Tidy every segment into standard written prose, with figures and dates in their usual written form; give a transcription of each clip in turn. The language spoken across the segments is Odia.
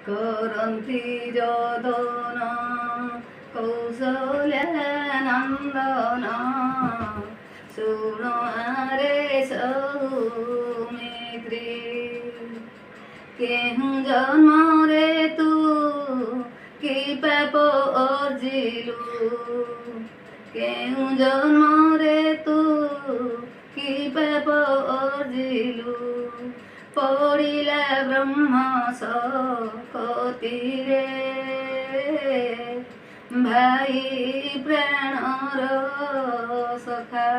କରନ୍ତି ଯଦନ କୌଶଲ୍ୟାନନ୍ଦନ ଶୁଣ ଆରେ ସୌମିତ୍ରୀ। କେଉଁ ଜନ୍ମରେ ତୁ କି ପାପ ଅର୍ଜିଲୁ, କେଉଁ ଜନ୍ମରେ ତୁ କି ପାପ ଅର୍ଜିଲୁ, ପଡ଼ିଲା ବ୍ରହ୍ମ ଶକତିରେ ଭାଇ ପ୍ରାଣର ସଖା।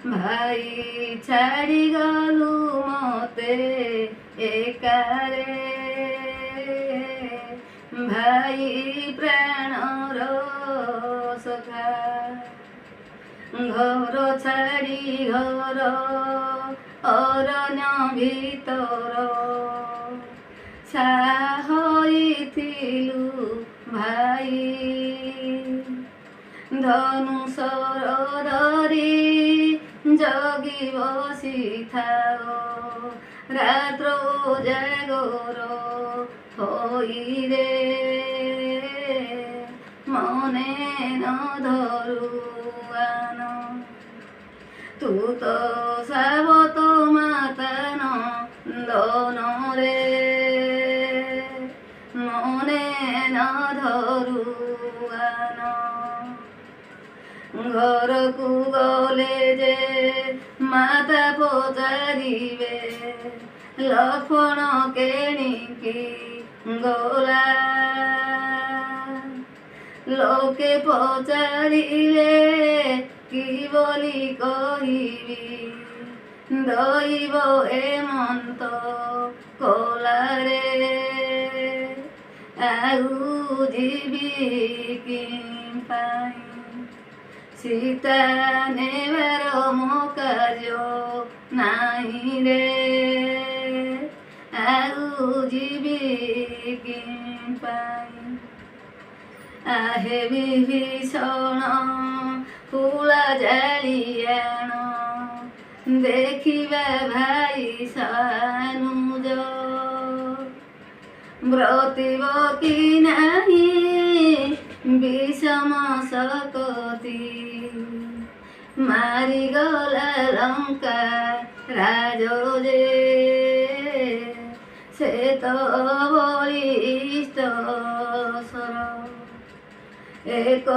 ଭାଇ ଛାଡ଼ିଗଲୁ ମତେ ଏକାରେ, ଭାଇ ପ୍ରାଣର ସଖା। ଘର ଛାଡ଼ି ଘର ଅରଣ୍ୟ ଭିତର ହୋଇଥିଲୁ ଭାଇ। ଧନୁଶର ଧରି ଜଗି ବସିଥାଅ ରାତ୍ର ଜାଗର ହୋଇରେ, ମନେ ନ ଧରୁଆନ ତୁ ତ ସାବତ ମାତାନ ଦନରେ, ମନେ ନ ଧରୁଆନ। ଘରକୁ ଗଲେ ଯେ ମାତା ପଚାରିବେ ଲକ୍ଷ୍ମଣ କେଣିକି ଗଲା, ଲୋକେ ପଚାରିଲେ କି ବୋଲି କହିବି, ଦଇବ ଏମନ୍ତ କଲାରେ, ଆଉ ଯିବି କି ପାଇଁ। ସୀତା ନେବାର ମୋ କାର୍ଯ୍ୟ ନାହିଁ ରେ, ଆଉ ଯିବି କି ପାଇଁ। ଆହେ ବିଭୀଷଣ କୁଳା ଜାଳିଆଣ, ଦେଖିବା ଭାଇ ସାନୁଜ, ବ୍ରତିବ କି ନାହିଁ ବିଷମ ଶକତି, ମାରିଗଲା ଲଙ୍କା ରାଜ ଯେ, ସେ ତ ବଳିଷ୍ଠ ଶର ଏକ